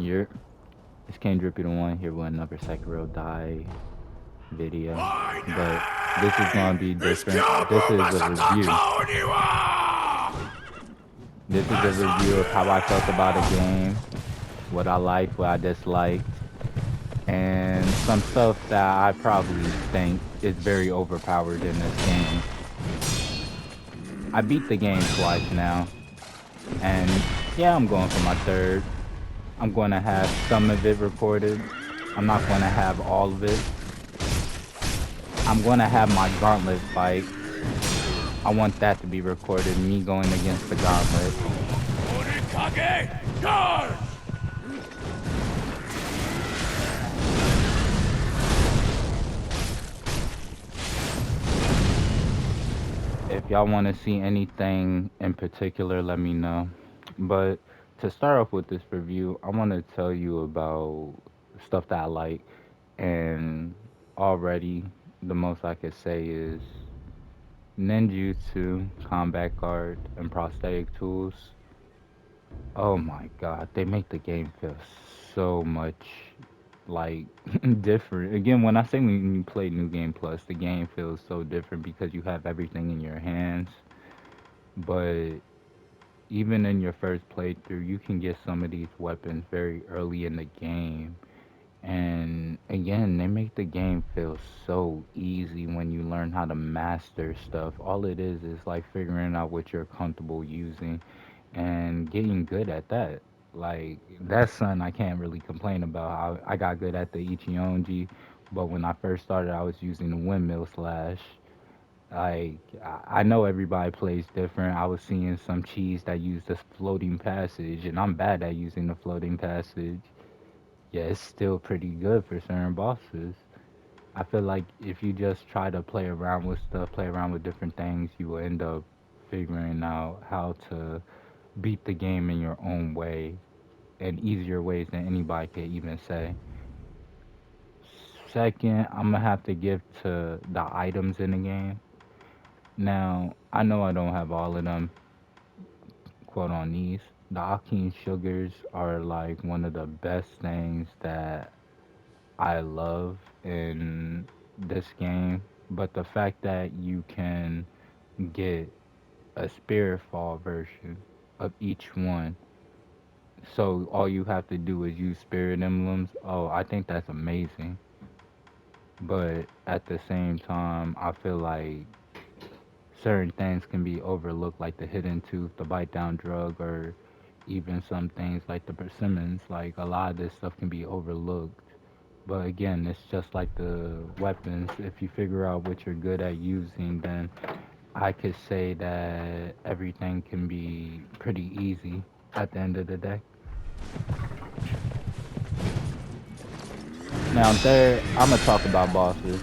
You're it's King Drippy the One here with another Sekiro Die video. My But this is gonna be name is different. This is a review. gp3. This is a As I review of how I felt about a game, what I liked, what I disliked, and some stuff that I probably think is very overpowered in this game. I beat the game twice now, and yeah, I'm going for my third. I'm going to have some of it recorded. I'm not going to have all of it. I'm going to have my gauntlet fight. I want that to be recorded, me going against the gauntlet. Orikage, charge! If y'all want to see anything in particular, let me know. But to start off with this review, I want to tell you about stuff that I like. And already, the most I could say is ninjutsu, combat guard, and prosthetic tools. Oh my god, they make the game feel so much like different. Again, when I say when you play New Game Plus, the game feels so different because you have everything in your hands. But even in your first playthrough, you can get some of these weapons very early in the game. And again, they make the game feel so easy when you learn how to master stuff. All it is like figuring out what you're comfortable using and getting good at that. Like that's something I can't really complain about. I got good at the Ichionji, but when I first started, I was using the windmill slash. Like I know everybody plays different. I was seeing some cheese that used this floating passage, and I'm bad at using the floating passage. Yeah, it's still pretty good for certain bosses. I feel like if you just try to play around with stuff, play around with different things, you will end up figuring out how to beat the game in your own way and easier ways than anybody could even say. Second, I'm gonna have to give to the items in the game. Now, I know I don't have all of them, quote on these. The Alkene sugars are like one of the best things that I love in this game. But the fact that you can get a spirit fall version of each one, so all you have to do is use spirit emblems. Oh, I think that's amazing. But at the same time, I feel like certain things can be overlooked, like the hidden tooth, the bite down drug, or even some things like the persimmons. Like a lot of this stuff can be overlooked. But again, it's just like the weapons. If you figure out what you're good at using, then I could say that everything can be pretty easy at the end of the day. Now, third, I'm gonna talk about bosses.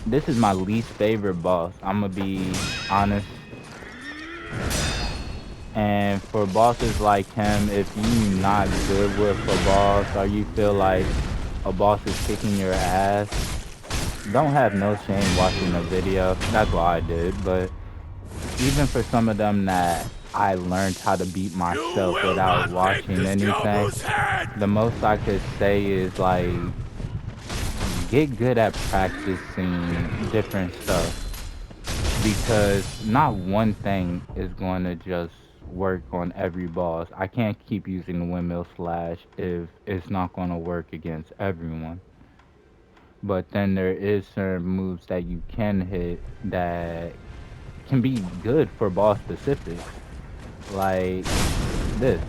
This is my least favorite boss. I'm gonna be honest. And for bosses like him, if you're not good with a boss or you feel like a boss is kicking your ass, don't have no shame watching the video. That's what I did. But even for some of them that I learned how to beat You myself will without not lift watching this anything, Gyobu's head! the most I could say is like get good at practicing different stuff because not one thing is going to just work on every boss. I can't keep using the windmill slash if it's not going to work against everyone. But then there is certain moves that you can hit that can be good for boss specifics. Like this.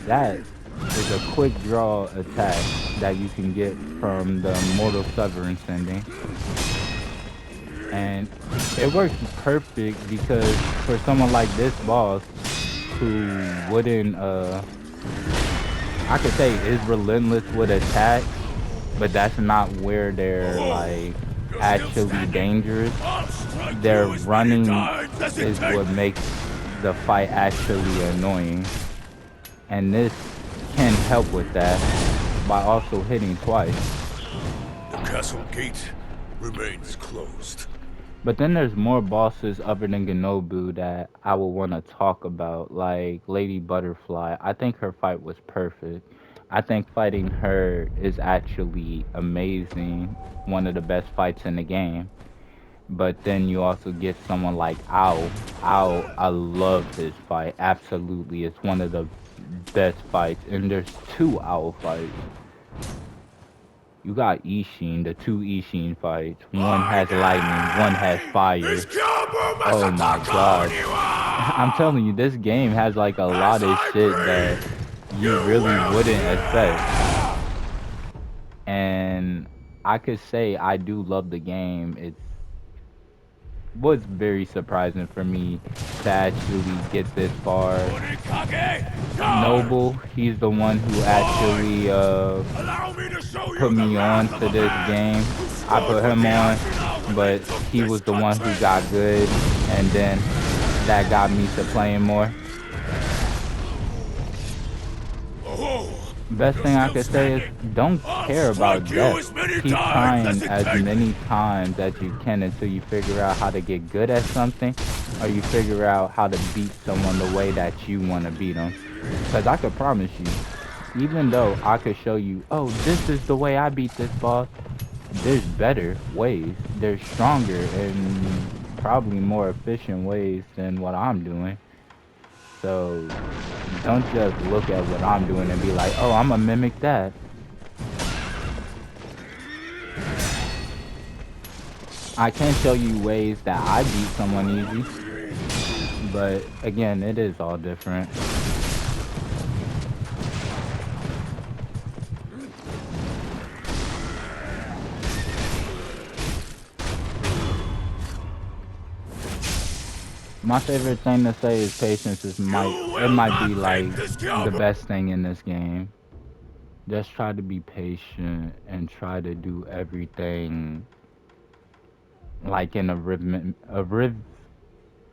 That is a quick draw attack that you can get from the Mortal Severance ending. And it works perfect because for someone like this boss who wouldn't I could say is relentless with attacks, but that's not where they're like You're still actually standing? dangerous. I'll strike Their you as many running times as it is what takes! makes the fight actually annoying. And this can help with that by also hitting twice. The castle gate remains closed. But then there's more bosses other than Genobu that I would want to talk about, like Lady Butterfly. I think her fight was perfect. I think fighting her is actually amazing, one of the best fights in the game. But then you also get someone like Owl. Owl, I love his fight. Absolutely, it's one of the best fights. And there's two Owl fights. You got Ishin, the two Ishin fights. One I has lightning, one has fire. is Kyobu Oh my Masataka god. I'm Oniwa! telling you, this game has like a As lot of I shit that breathe, you you really will wouldn't expect. hear! And I could say I do love the game. It was very surprising for me to actually get this far. Unikage, charge! Noble, he's the one who actually Boy! Allow me to show put you the me on wrath of to a this man game. who I stood put with him the on, Ashina when they but took he this was the one who country! got good, and then that got me to playing more. Oh, Best you're thing I still could say is standing! don't I'll care strike about you death. as many Keep times as trying it as takes! many times as you can until you figure out how to get good at something, or you figure out how to beat someone the way that you want to beat them. Because I could promise you, even though I could show you, oh, this is the way I beat this boss, there's better ways. There's stronger and probably more efficient ways than what I'm doing. So don't just look at what I'm doing and be like, oh, I'm gonna mimic that. I can show you ways that I beat someone easy, but again, it is all different. My favorite thing to say is patience is You it will might not be take like this the job! best thing in this game. Just try to be patient and try to do everything like in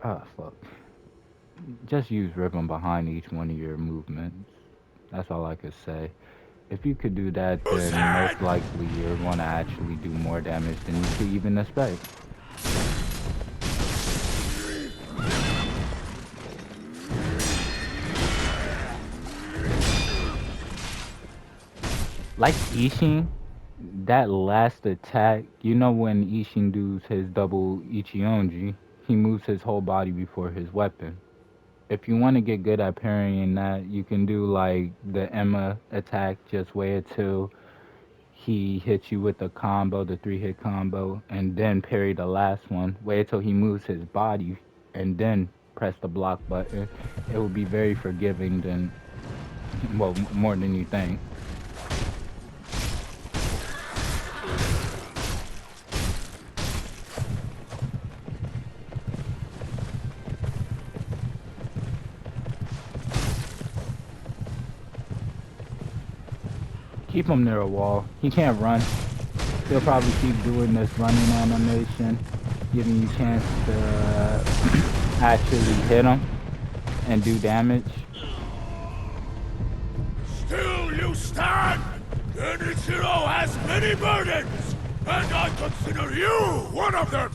fuck. Just use rhythm behind each one of your movements. That's all I could say. If you could do that, You then said! most likely you're going to actually do more damage than you could even expect. Like Ishin, that last attack, you know when Ishin does his double Ichionji, he moves his whole body before his weapon. If you want to get good at parrying that, you can do like the Emma attack, just wait till he hits you with the combo, the 3-hit combo, and then parry the last one. Wait till he moves his body and then press the block button. It will be very forgiving than, well, more than you think. Keep him near a wall. He can't run. He'll probably keep doing this running animation, giving you chance to actually hit him and do damage. Still you stand! Genichiro has many burdens! And I consider you one of them!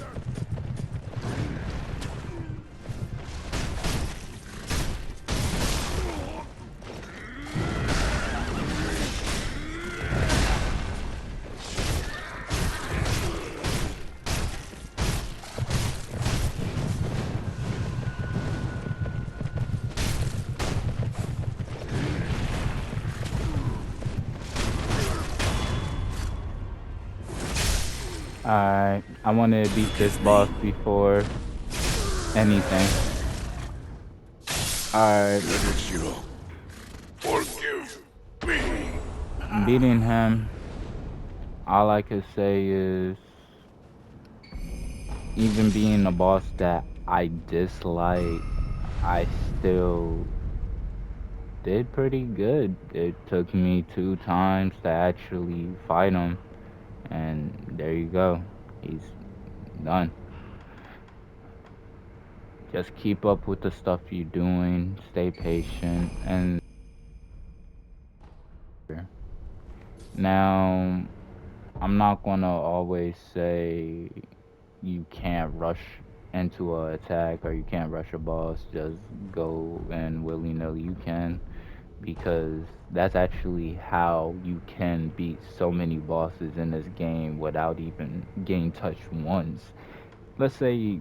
Alright, I want to beat this Forgive me! boss before anything. Alright, Genichiro, forgive me! beating him, all I could say is, even being a boss that I dislike, I still did pretty good. It took me 2 times to actually fight him, and there you go. He's done. Just keep up with the stuff you're doing, stay patient, and now I'm not gonna always say you can't rush into a attack or you can't rush a boss, just go and willy nilly you can, because that's actually how you can beat so many bosses in this game without even getting touched once. Let's say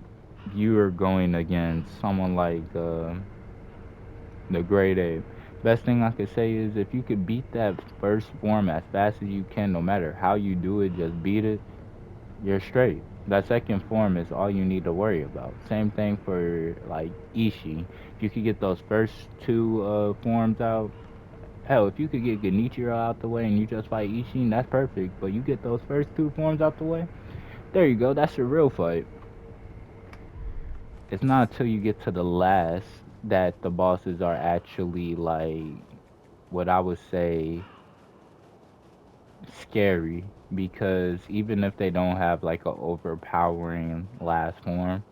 you are going against someone like the Great Ape. Best thing I could say is if you could beat that first form as fast as you can, no matter how you do it, just beat it, you're straight. That second form is all you need to worry about. Same thing for like Ishii. If you could get those first two forms out, hell, if you could get Genichiro out the way and you just fight Ishii, that's perfect. But you get those first two forms out the way, there you go. That's your real fight. It's not until you get to the last that the bosses are actually like what I would say scary, because even if they don't have like a overpowering last form,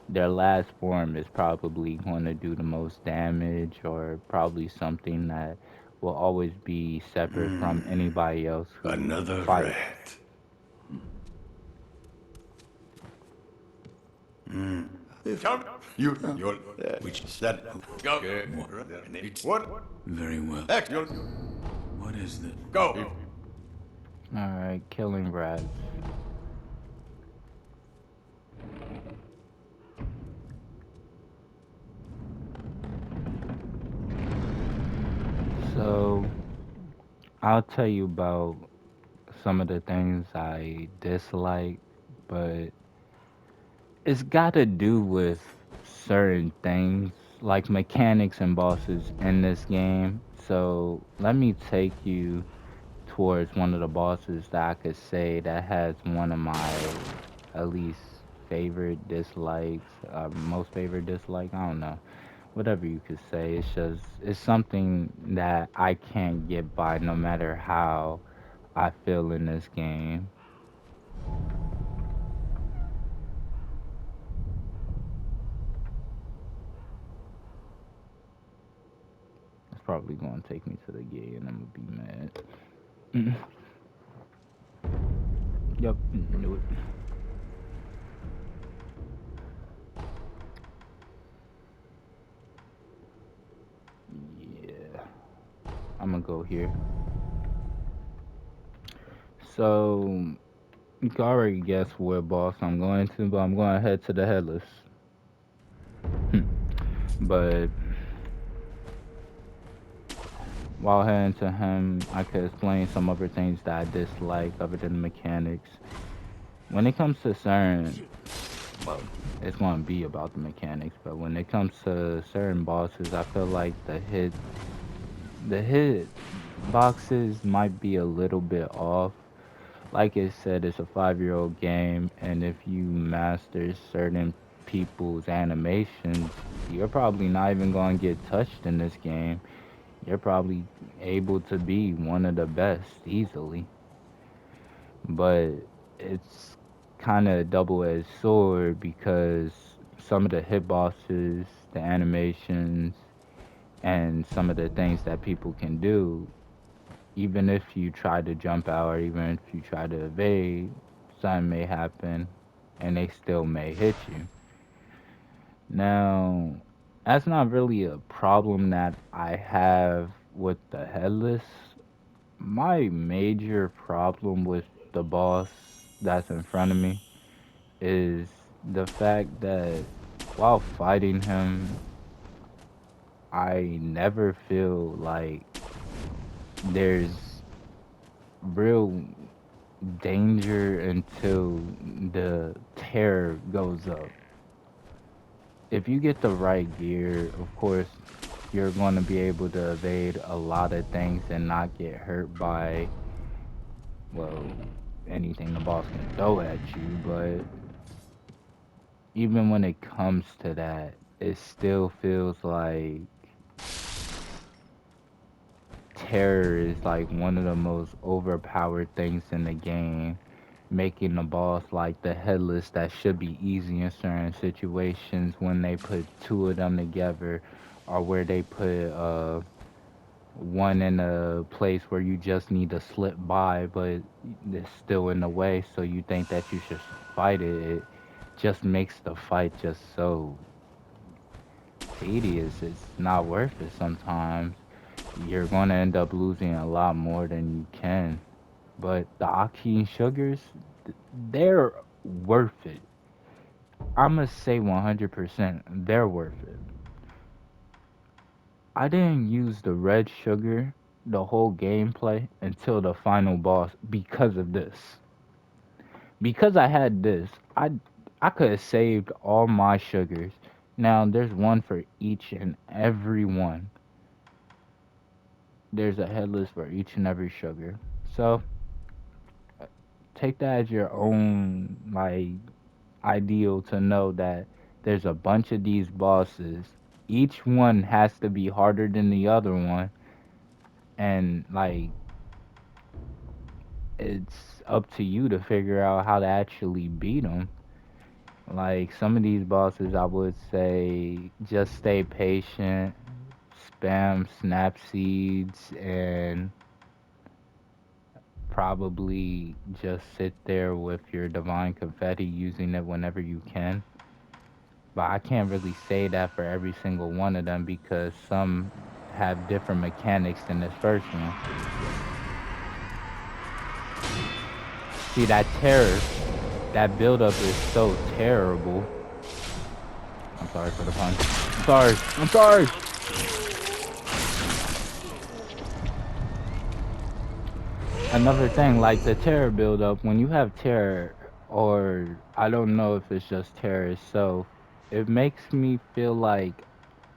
their last form is probably going to do the most damage, or probably something that will always be separate from anybody else who Another fights. rat. Come, you're, which said, go. It's what? Very well. Action. What is this? Go. Alright, killing rats. So, I'll tell you about some of the things I dislike, but it's got to do with certain things like mechanics and bosses in this game. So let me take you towards one of the bosses that I could say that has one of my at least favorite dislikes, most favorite dislike. I don't know, whatever you could say. It's just it's something that I can't get by no matter how I feel in this game. It's probably gonna take me to the gate and I'm gonna be mad. Yep, knew it. Yeah, I'm gonna go here. So you can already guess what boss I'm going to, but I'm going to head to the headless. But while heading to him, I could explain some other things that I dislike other than the mechanics. When it comes to certain, well, it's going to be about the mechanics, but when it comes to certain bosses, I feel like the hit boxes might be a little bit off. Like I said, it's a 5-year-old game, and if you master certain people's animations, you're probably not even going to get touched in this game. You're probably able to be one of the best easily. But it's kind of a double-edged sword because some of the hit bosses, the animations, and some of the things that people can do, even if you try to jump out or even if you try to evade, something may happen and they still may hit you. Now, that's not really a problem that I have with the headless. My major problem with the boss that's in front of me is the fact that while fighting him, I never feel like there's real danger until the terror goes up. If you get the right gear, of course, you're going to be able to evade a lot of things and not get hurt by, well, anything the boss can throw at you. But even when it comes to that, it still feels like terror is like one of the most overpowered things in the game, making the boss like the headless that should be easy in certain situations when they put two of them together, or where they put one in a place where you just need to slip by, but it's still in the way, so you think that you should fight it. It just makes the fight just so tedious. It's not worth it sometimes. You're going to end up losing a lot more than you can. But the Akin sugars, they're worth it. I must say 100%, they're worth it. I didn't use the red sugar the whole gameplay until the final boss because of this. Because I had this, I could have saved all my sugars. Now there's one for each and every one. There's a headless for each and every sugar. So take that as your own like ideal to know that there's a bunch of these bosses. Each one has to be harder than the other one, and like it's up to you to figure out how to actually beat them. Like some of these bosses, I would say just stay patient, spam snap seeds, and probably just sit there with your divine confetti using it whenever you can. But I can't really say that for every single one of them because some have different mechanics than this first one. See, that terror, that buildup is so terrible. I'm sorry for the pun. I'm sorry. I'm sorry. Another thing, like the terror buildup, when you have terror, or I don't know if it's just terror itself, it makes me feel like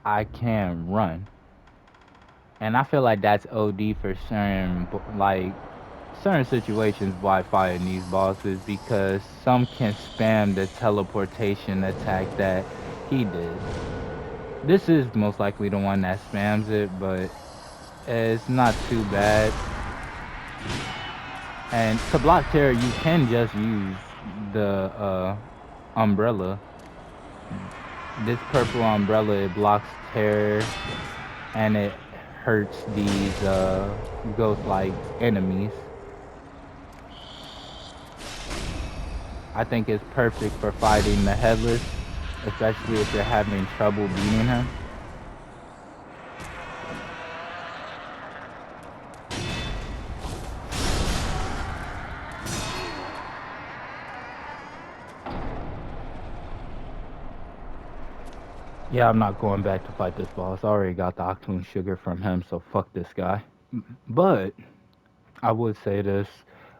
I can't run. And I feel like that's OD for certain, like certain situations why fighting these bosses because some can spam the teleportation attack that he did. This is most likely the one that spams it, but it's not too bad. And to block terror, you can just use the umbrella. This purple umbrella it blocks terror and it hurts these ghost-like enemies. I think it's perfect for fighting the headless, especially if you're having trouble beating him. Yeah, I'm not going back to fight this boss. I already got the Octoon Sugar from him, so fuck this guy. But I would say this.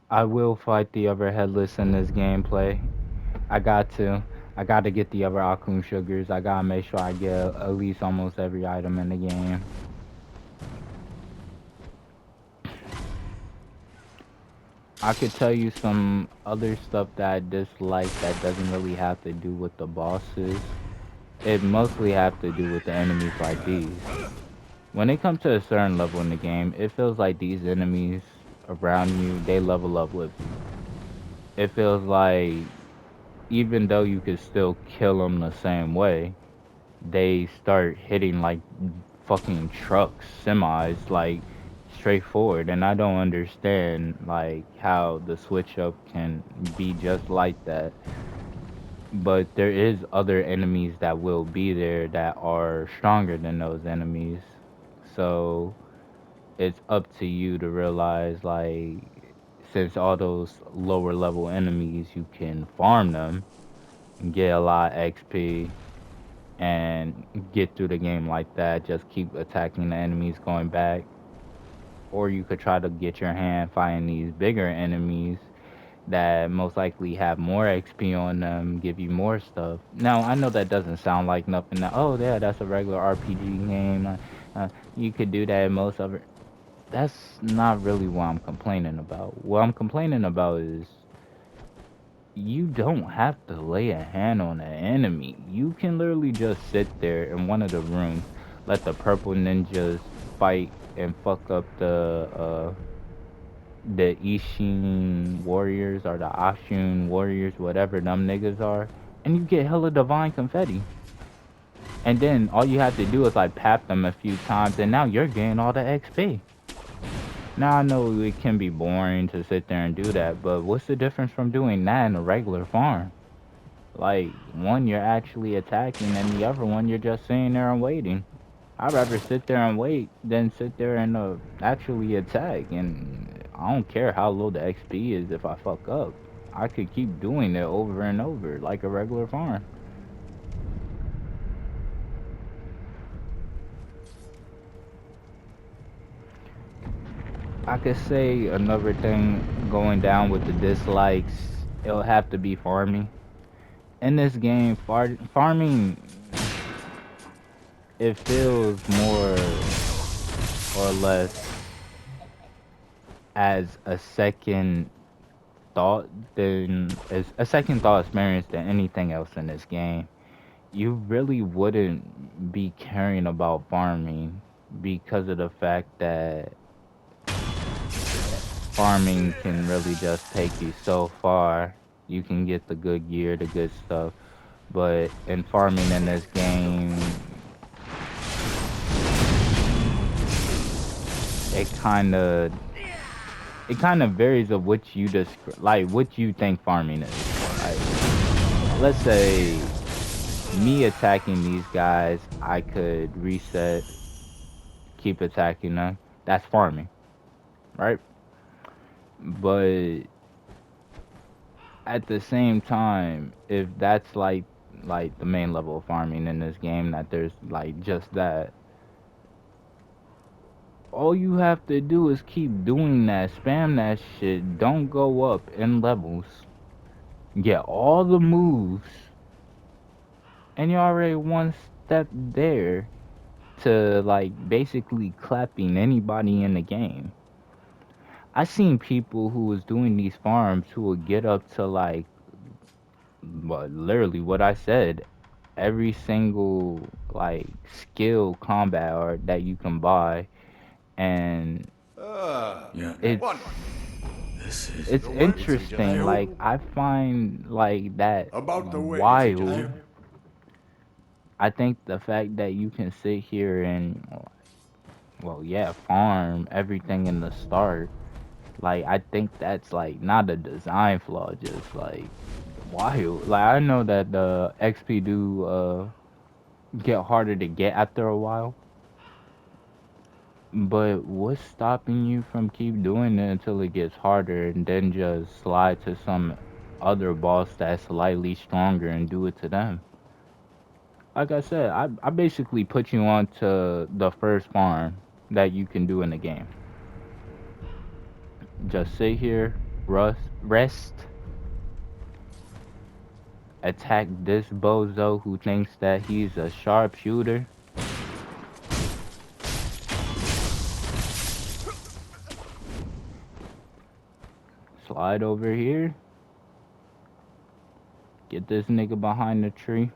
I will fight the other headless in this gameplay. I got to. I got to get the other Akun Sugars. I gotta make sure I get at least almost every item in the game. I could tell you some other stuff that I dislike that doesn't really have to do with the bosses. It mostly have to do with the enemies like these. When it comes to a certain level in the game, it feels like these enemies around you, they level up with you. It feels like even though you could still kill them the same way, they start hitting like fucking trucks, semis, like straightforward. And I don't understand like how the switch up can be just like that. But there is other enemies that will be there that are stronger than those enemies. So it's up to you to realize like since all those lower level enemies you can farm them and get a lot of XP and get through the game like that. Just keep attacking the enemies going back. Or you could try to get your hand fighting these bigger enemies that most likely have more XP on them, give you more stuff. Now, I know that doesn't sound like nothing. Oh, yeah, that's a regular RPG game. You could do that in most of it. That's not really what I'm complaining about. What I'm complaining about is you don't have to lay a hand on an enemy. You can literally just sit there in one of the rooms, let the purple ninjas fight and fuck up the Ishin warriors or the Ashun warriors, whatever them niggas are, and you get hella divine confetti. And then all you have to do is like pap them a few times, and now you're getting all the XP. Now I know it can be boring to sit there and do that, but what's the difference from doing that in a regular farm? Like, one you're actually attacking, and the other one you're just sitting there and waiting. I'd rather sit there and wait than sit there and actually attack. And I don't care how low the XP is if I fuck up. I could keep doing it over and over like a regular farm. I could say another thing going down with the dislikes, it'll have to be farming. In this game, farming, it feels more or less as a second thought than as a second thought experience than anything else in this game. You really wouldn't be caring about farming because of the fact that farming can really just take you so far. You can get the good gear, the good stuff, but in farming in this game, it kind of it kind of varies of what you like what you think farming is. Like, let's say me attacking these guys, I could reset, keep attacking them. That's farming, right? But at the same time, if that's like the main level of farming in this game, that there's like just that, all you have to do is keep doing that, spam that shit, don't go up in levels, get all the moves, and you're already one step there to like basically clapping anybody in the game. I seen people who was doing these farms who would get up to like, well, literally what I said, every single like skill combat art that you can buy, and Yeah. it's One. This is it's the one. It's we just interesting. Like, you. I find like that About the way. It's we just wild. you. I think the fact that you can sit here and, well, yeah, farm everything in the start. Like, I think that's like not a design flaw, just like wild. Like, I know that the XP do get harder to get after a while, but what's stopping you from keep doing it until it gets harder and then just slide to some other boss that's slightly stronger and do it to them? Like I said, I basically put you on to the first farm that you can do in the game. Just sit here, rest, attack this bozo who thinks that he's a sharpshooter. Slide over here, get this nigga behind the tree.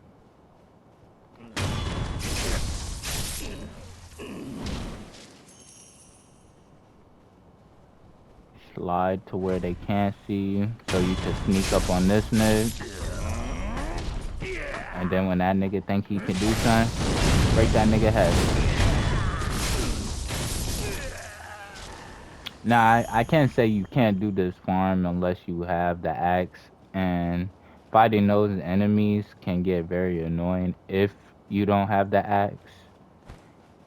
Slide to where they can't see you, so you can sneak up on this nigga. And then when that nigga think he can do something, break that nigga head. Now, I can't say you can't do this farm unless you have the axe, and fighting those enemies can get very annoying if you don't have the axe.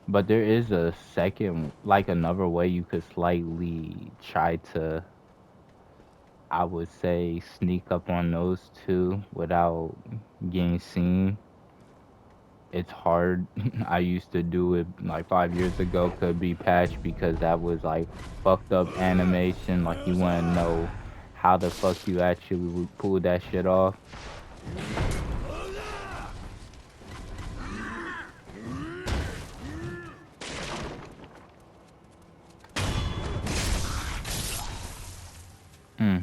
But there is a second, like another way you could slightly try to, I would say, sneak up on those two without getting seen. It's hard. I used to do it like 5 years ago. Could be patched because that was like fucked up animation. Like, you want to know how the fuck you actually would pull that shit off. Hmm.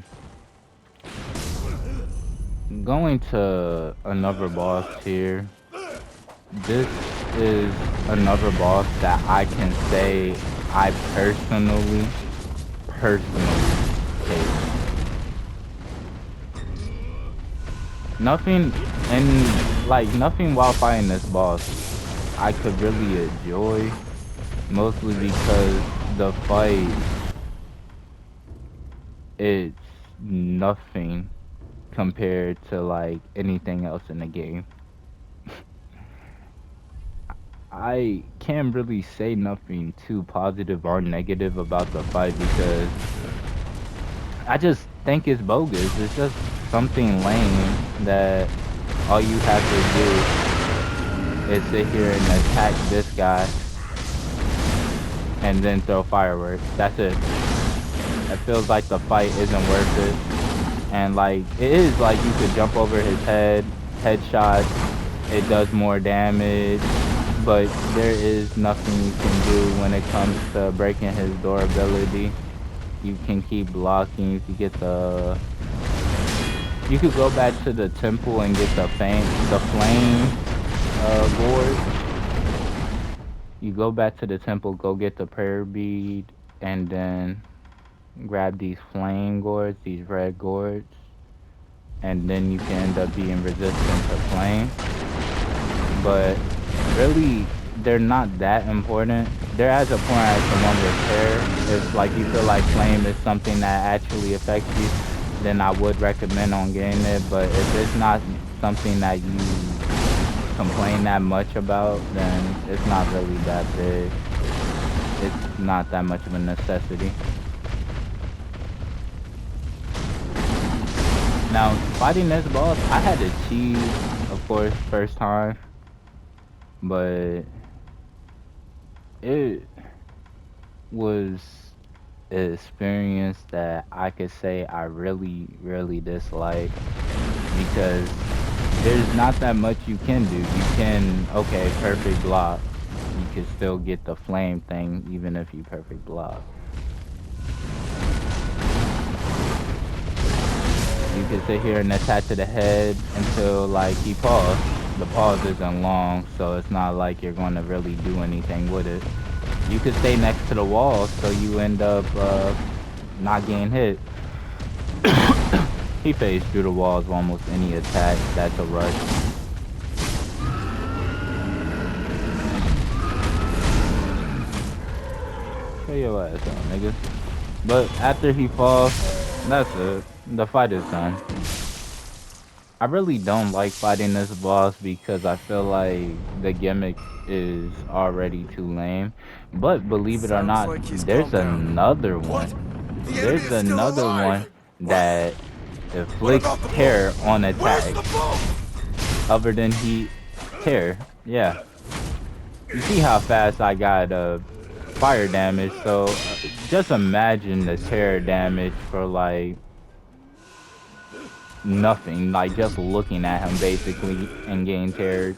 Going to another boss here. This is another boss that I can say I personally hate. Nothing, and like nothing while fighting this boss I could really enjoy, mostly because the fight, it's nothing compared to like anything else in the game. I can't really say nothing too positive or negative about the fight because I just think it's bogus. It's just something lame that all you have to do is sit here and attack this guy and then throw fireworks. That's it. It feels like the fight isn't worth it. And like it is like you could jump over his head, headshot, it does more damage, but there is nothing you can do when it comes to breaking his durability. You can keep blocking, you could go back to the temple and get the flame board. You go back to the temple, go get the prayer bead, and then grab these flame gourds, these red gourds, and then you can end up being resistant to flame. But really, they're not that important. They're as important as the one with hair. If like you feel like flame is something that actually affects you, then I would recommend on getting it. But if it's not something that you complain that much about, then it's not really that big. It's not that much of a necessity. Now, fighting this boss, I had to cheese, of course, first time, but it was an experience that I could say I really, really dislike because there's not that much you can do. You can, okay, perfect block. You can still get the flame thing even if you perfect block. You can sit here and attach to the head until like he paused. The pause isn't long, so it's not like you're going to really do anything with it. You could stay next to the wall, so you end up not getting hit. He phased through the walls with almost any attack. That's a rush. Show your ass out, nigga. But after he falls, that's it. The fight is done. I really don't like fighting this boss because I feel like the gimmick is already too lame. But believe it or Sounds not, like he's there's calmed down. another What? one. The enemy There's is still another one alive! What? that What inflicts about the bull? terror on Where's the attacks bull? other than he terror. Yeah. You see how fast I got fire damage, so just imagine the terror damage for like nothing, like just looking at him basically and getting terrored.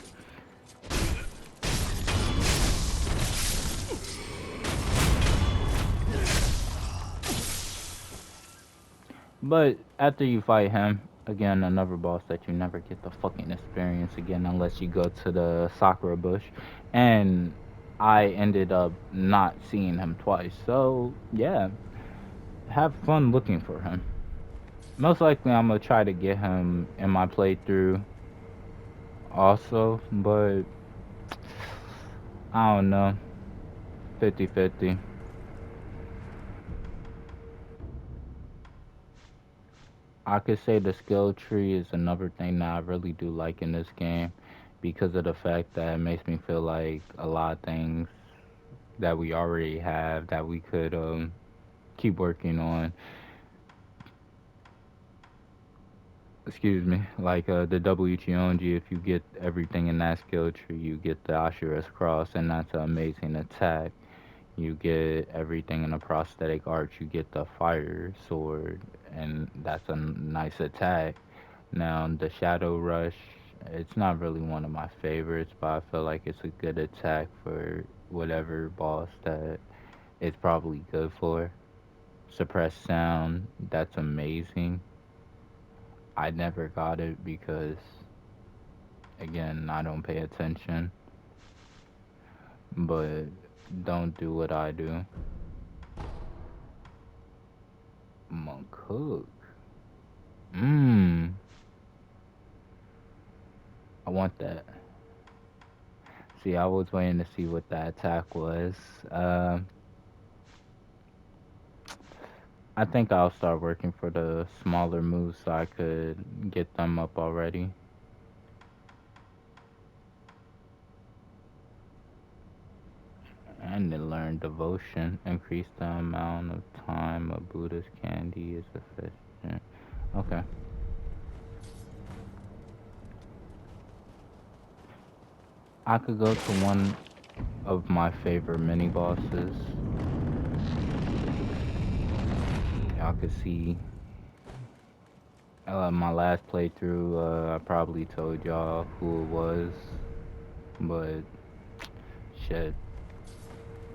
But after you fight him, again, another boss that you never get the fucking experience again unless you go to the Sakura bush. And I ended up not seeing him twice. So, yeah, have fun looking for him. Most likely, I'm gonna try to get him in my playthrough also, but I don't know. 50-50. I could say the skill tree is another thing that I really do like in this game because of the fact that it makes me feel like a lot of things that we already have that we could keep working on. Excuse me, like the WTONG, if you get everything in that skill tree, you get the Ashura's Cross, and that's an amazing attack. You get everything in a prosthetic arch, you get the fire sword, and that's a nice attack. Now, the Shadow Rush, it's not really one of my favorites, but I feel like it's a good attack for whatever boss that it's probably good for. Suppressed Sound, that's amazing. I never got it because, again, I don't pay attention, but don't do what I do. Monk Hook. Mmm, I want that. See, I was waiting to see what the attack was. Um, I think I'll start working for the smaller moves so I could get them up already. And then learn devotion. Increase the amount of time a Buddha's candy is efficient. Okay. I could go to one of my favorite mini bosses. Y'all could see my last playthrough. I probably told y'all who it was, but shit,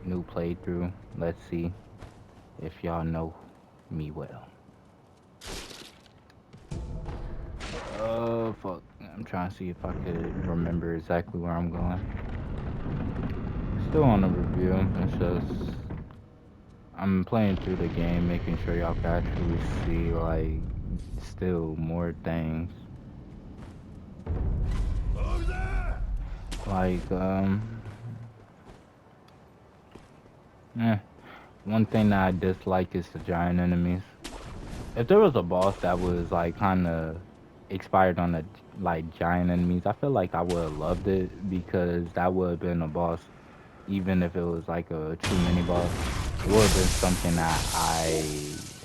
new playthrough. Let's see if y'all know me well. Oh fuck! I'm trying to see if I could remember exactly where I'm going. Still on the review. It's just I'm playing through the game, making sure y'all can actually see like still more things. Like eh, one thing that I dislike is the giant enemies. If there was a boss that was like kind of expired on the like giant enemies, I feel like I would have loved it because that would have been a boss, even if it was like a true mini boss. It would have been something that I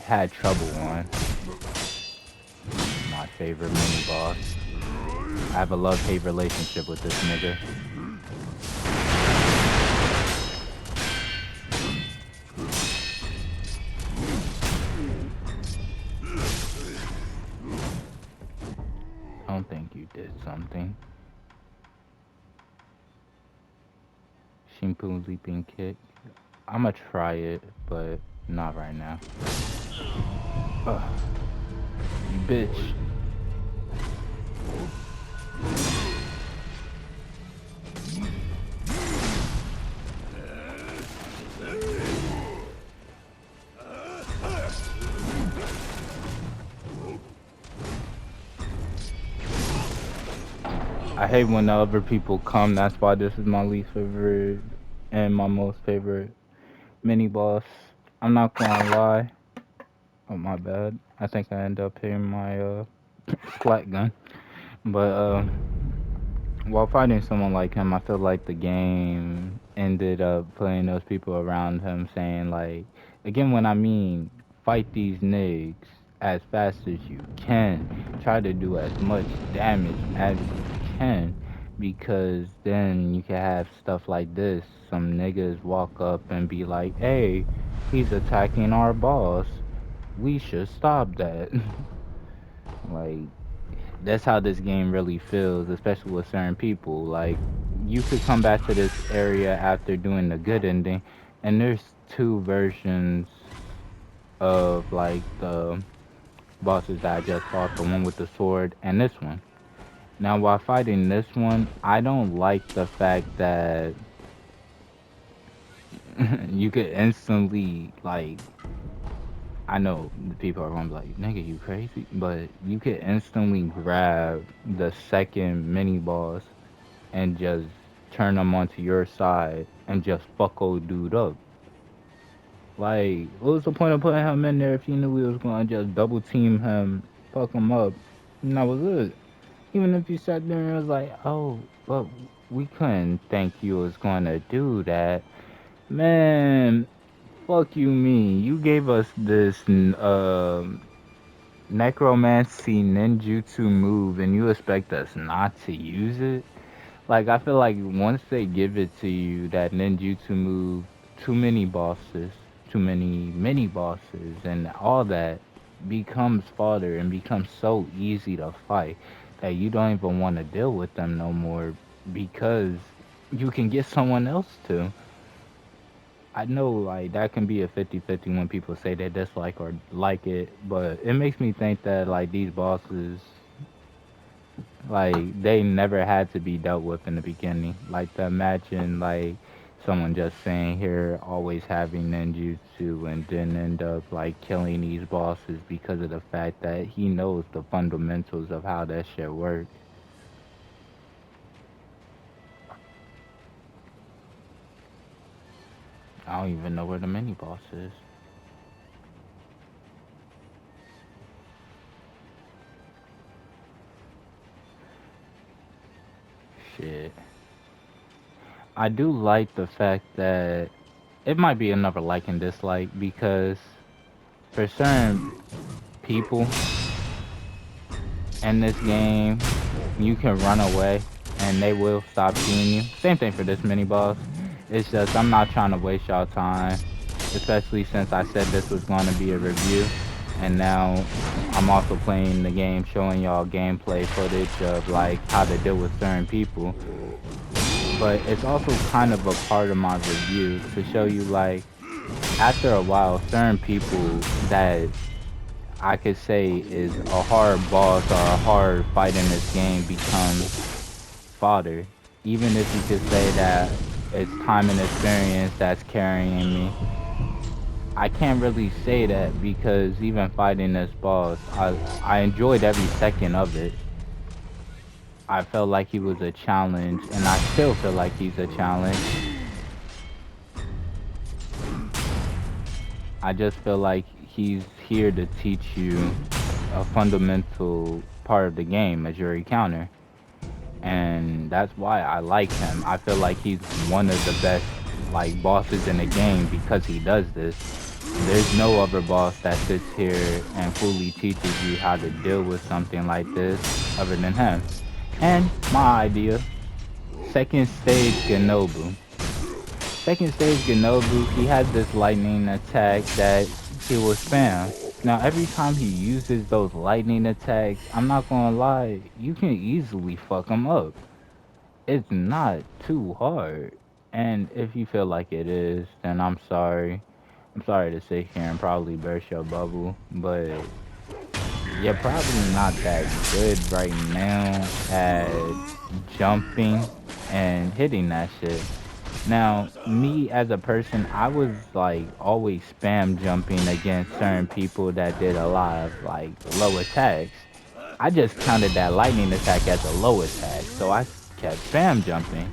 had trouble on. My favorite mini boss. I have a love-hate relationship with this nigga. I don't think you did something. Shimpu leaping kick. I'ma try it, but not right now. Ugh, you bitch. I hate when other people come. That's why this is my least favorite and my most favorite mini boss. I'm not gonna lie. Oh my bad. I think I end up hitting my flat gun. But while fighting someone like him, I feel like the game ended up putting those people around him saying like, again, when I mean fight these niggas as fast as you can, try to do as much damage as you can, because then you can have stuff like this. Some niggas walk up and be like, hey, he's attacking our boss. We should stop that. Like, that's how this game really feels, especially with certain people. Like, you could come back to this area after doing the good ending, and there's two versions of like the bosses that I just fought, the one with the sword and this one. Now, while fighting this one, I don't like the fact that you could instantly like. I know the people are gonna be like, "Nigga, you crazy?" But you could instantly grab the second mini boss and just turn them onto your side and just fuck old dude up. Like, what was the point of putting him in there if you knew we was gonna just double team him, fuck him up, and that was it? Even if you sat there and was like, oh, but we couldn't think you was gonna do that. Man, fuck you mean. You gave us this necromancy ninjutsu move and you expect us not to use it? Like, I feel like once they give it to you, that ninjutsu move, too many bosses, too many mini bosses, and all that becomes fodder and becomes so easy to fight that you don't even want to deal with them no more because you can get someone else to. I know, like, that can be a 50-50 when people say they dislike or like it, but it makes me think that, like, these bosses like they never had to be dealt with in the beginning. Like to imagine like someone just saying here always having ninjutsu and then end up like killing these bosses because of the fact that he knows the fundamentals of how that shit works. I don't even know where the mini boss is. Shit. I do like the fact that it might be another like and dislike because for certain people in this game, you can run away and they will stop seeing you. Same thing for this mini boss. It's just I'm not trying to waste y'all time, especially since I said this was going to be a review, and now I'm also playing the game, showing y'all gameplay footage of like how to deal with certain people. But it's also kind of a part of my review to show you like after a while, certain people that I could say is a hard boss or a hard fight in this game becomes fodder. Even if you could say that it's time and experience that's carrying me, I can't really say that because even fighting this boss, I enjoyed every second of it. I felt like he was a challenge, and I still feel like he's a challenge. I just feel like he's here to teach you a fundamental part of the game as your encounter. And that's why I like him. I feel like he's one of the best like bosses in the game because he does this. There's no other boss that sits here and fully teaches you how to deal with something like this other than him. And my idea, second stage Genobu. Second stage Genobu, he has this lightning attack that he will spam. Now every time he uses those lightning attacks, I'm not gonna lie, you can easily fuck him up. It's not too hard. And if you feel like it is, then I'm sorry. I'm sorry to sit here and probably burst your bubble, but you're probably not that good right now at jumping and hitting that shit. Now, me as a person, I was like always spam jumping against certain people that did a lot of like low attacks. I just counted that lightning attack as a low attack, so I kept spam jumping.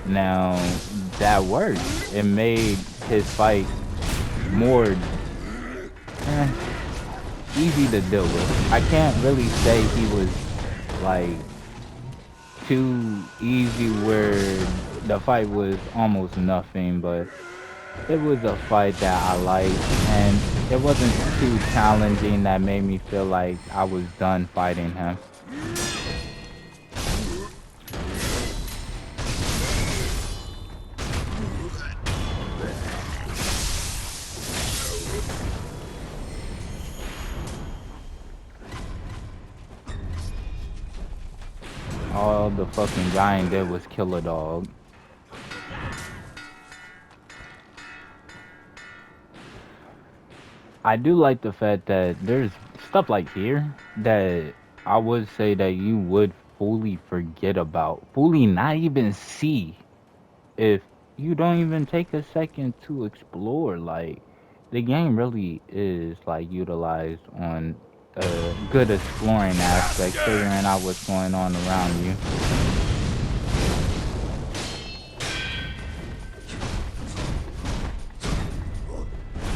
Now, that worked. It made his fight more eh, easy to deal with. I can't really say he was like too easy where the fight was almost nothing, but it was a fight that I liked, and it wasn't too challenging that made me feel like I was done fighting him. All the fucking guy did was kill a dog. I do like the fact that there's stuff like here that I would say that you would fully forget about, fully not even see if you don't even take a second to explore. Like the game really is like utilized on a good exploring aspect, figuring out what's going on around you.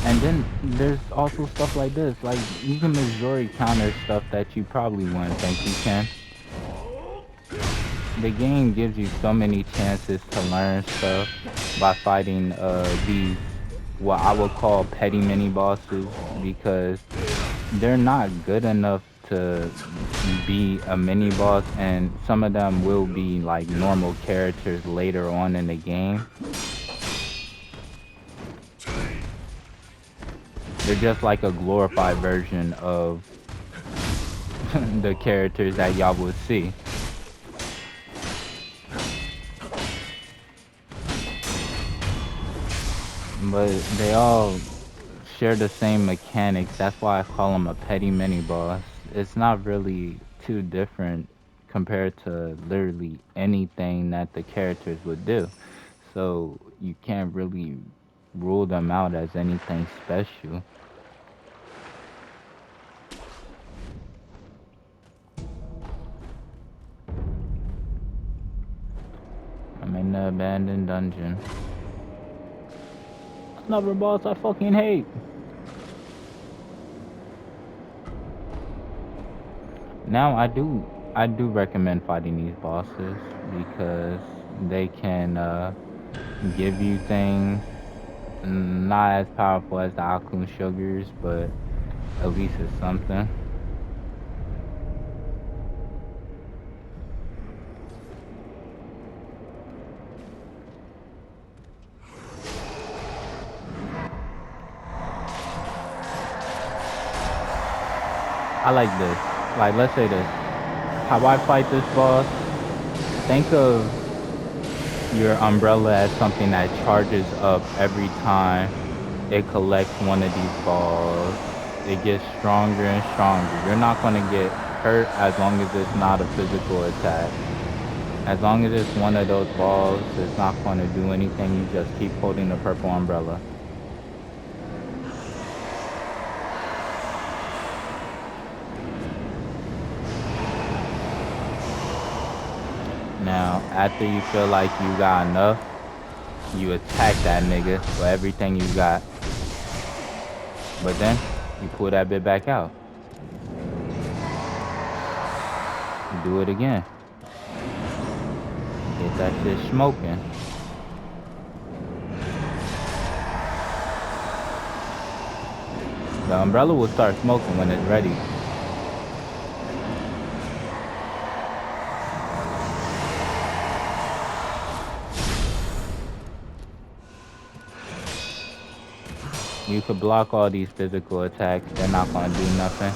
And then there's also stuff like this, like you can majority counter stuff that you probably wouldn't think you can. The game gives you so many chances to learn stuff by fighting these what I would call petty mini bosses because they're not good enough to be a mini boss, and some of them will be like normal characters later on in the game. They're just like a glorified version of the characters that y'all would see. But they all share the same mechanics. That's why I call them a petty mini boss. It's not really too different compared to literally anything that the characters would do. So you can't really rule them out as anything special. I'm in the abandoned dungeon. Another boss I fucking hate. Now I do recommend fighting these bosses because they can give you things not as powerful as the Akun Sugars, but at least it's something. I like this. Like, let's say this. How I fight this boss, think of your umbrella as something that charges up every time it collects one of these balls. It gets stronger and stronger. You're not going to get hurt as long as it's not a physical attack. As long as it's one of those balls, it's not going to do anything. You just keep holding the purple umbrella. Now, after you feel like you got enough, you attack that nigga with everything you got. But then, you pull that bit back out. You do it again. Get that shit smoking. The umbrella will start smoking when it's ready. You could block all these physical attacks. They're not going to do nothing.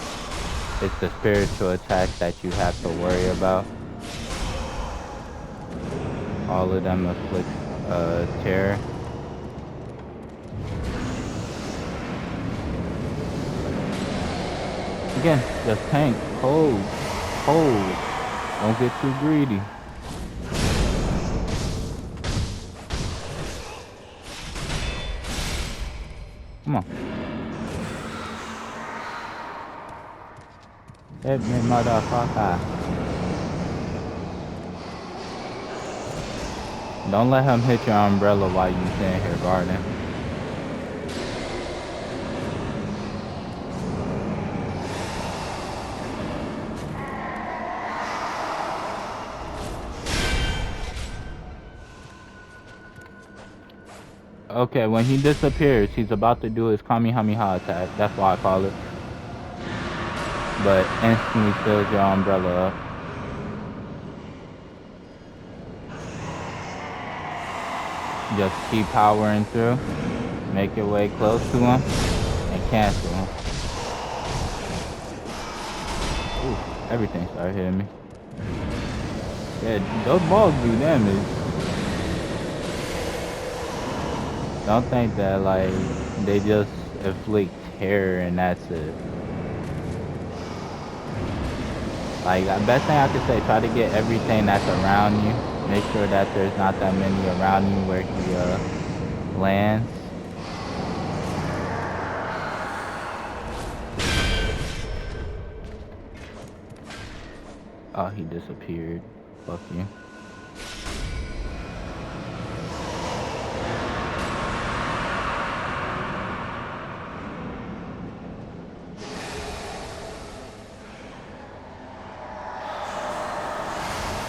It's the spiritual attacks that you have to worry about. All of them afflict terror. Again, just tank. Hold. Hold. Don't get too greedy. Come on. Hit me, motherfucker. Don't let him hit your umbrella while you stand here guarding. Okay, when he disappears, he's about to do his Kamehameha attack. That's why I call it. But instantly fills your umbrella up. Just keep powering through. Make your way close to him. And cancel him. Ooh, everything started hitting me. Yeah, those balls do damage. Don't think that, like, they just inflict terror and that's it. Like, the best thing I could say, try to get everything that's around you. Make sure that there's not that many around you where he lands. Oh, he disappeared. Fuck you.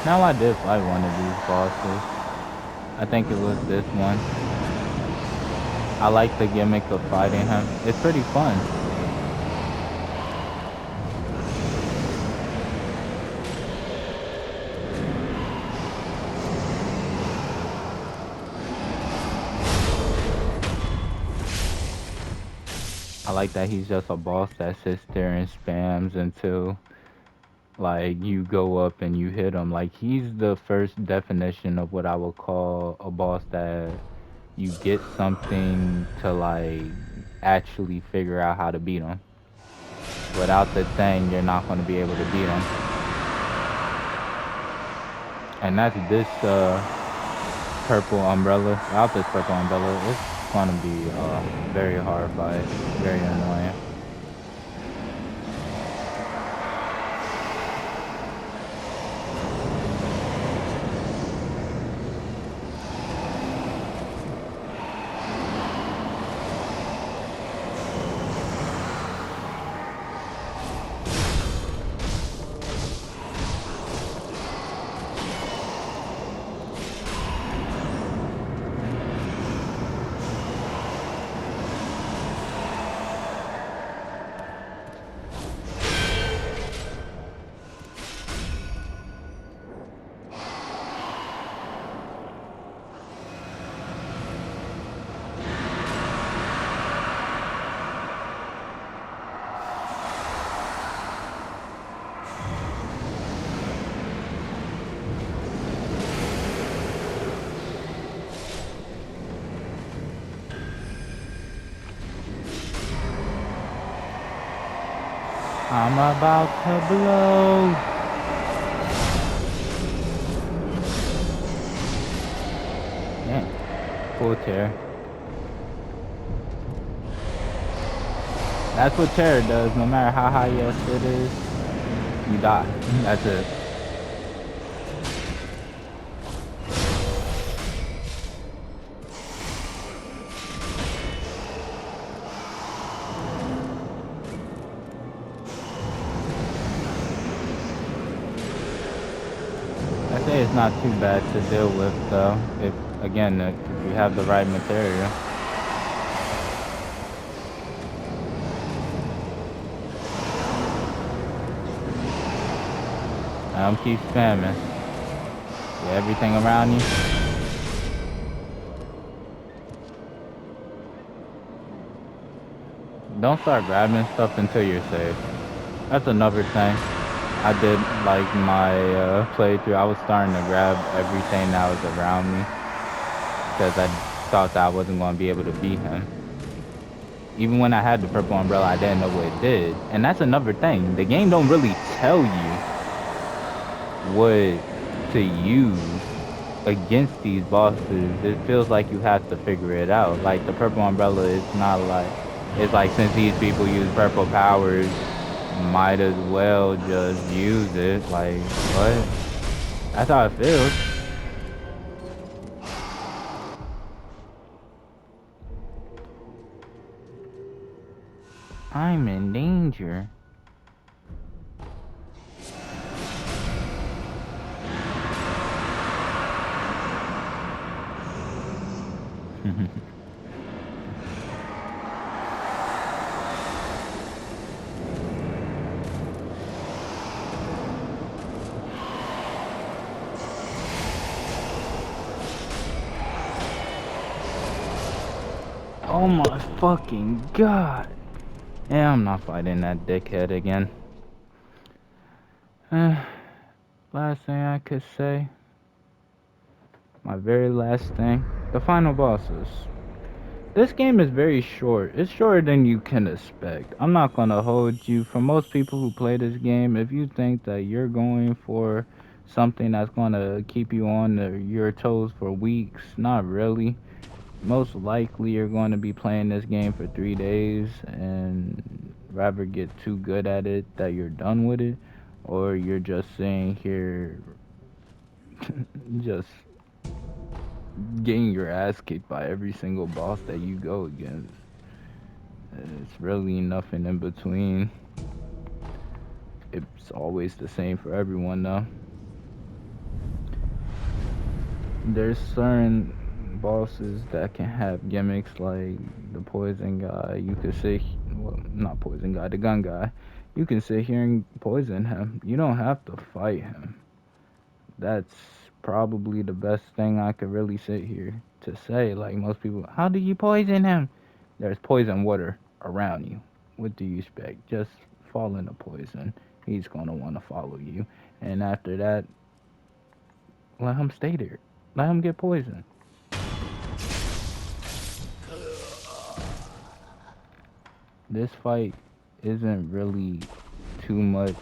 Now I did fight one of these bosses. I think it was this one. I like the gimmick of fighting him. It's pretty fun. I like that he's just a boss that sits there and spams until like you go up and you hit him. Like he's the first definition of what I would call a boss that you get something to like actually figure out how to beat him. Without the thing, you're not going to be able to beat him. And that's this purple umbrella. Without this purple umbrella, it's going to be very hard fight, very annoying. I'm about to blow. Yeah, full tear. That's what terror does. No matter how high your shit is, you die. That's it. I say it's not too bad to deal with though. If again, if you have the right material. Keep spamming. Yeah, everything around you. Don't start grabbing stuff until you're safe. That's another thing. I did like my playthrough. I was starting to grab everything that was around me because I thought that I wasn't going to be able to beat him. Even when I had the purple umbrella, I didn't know what it did. And that's another thing. The game don't really tell you what to use against these bosses. It feels like you have to figure it out. Like the purple umbrella is not like, it's like since these people use purple powers, might as well just use it. Like what? That's how it feels. I'm in danger. Oh my fucking god. Yeah, I'm not fighting that dickhead again. Last thing I could say. My very last thing. The final bosses. This game is very short. It's shorter than you can expect. I'm not gonna hold you. For most people who play this game, if you think that you're going for something that's gonna keep you on your toes for weeks, not really. Most likely you're going to be playing this game for 3 days and rather get too good at it that you're done with it, or you're just sitting here just getting your ass kicked by every single boss that you go against. It's really nothing in between. It's always the same for everyone though. There's certain bosses that can have gimmicks like the poison guy. You could say, well, not poison guy, the gun guy. You can sit here and poison him. You don't have to fight him. That's probably the best thing I could really sit here to say. Like most people, how do you poison him? There's poison water around you. What do you expect? Just fall into poison. He's gonna want to follow you, and after that, let him stay there. Let him get poisoned. This fight isn't really too much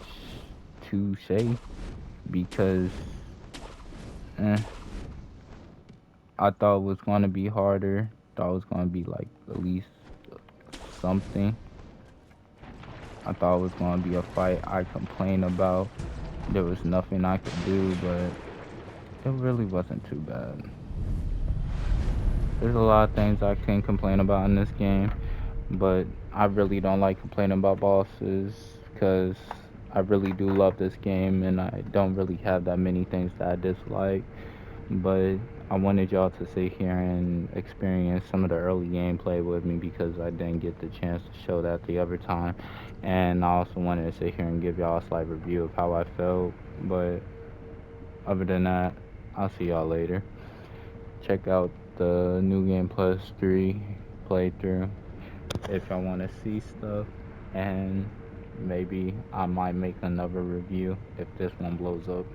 to say because eh, I thought it was gonna be harder. Thought it was gonna be like at least something. I thought it was gonna be a fight I complain about. There was nothing I could do, but it really wasn't too bad. There's a lot of things I can complain about in this game, but I really don't like complaining about bosses because I really do love this game and I don't really have that many things that I dislike. But I wanted y'all to sit here and experience some of the early gameplay with me because I didn't get the chance to show that the other time. And I also wanted to sit here and give y'all a slight review of how I felt. But other than that, I'll see y'all later. Check out the New Game Plus 3 playthrough if y'all want to see stuff. And maybe I might make another review if this one blows up.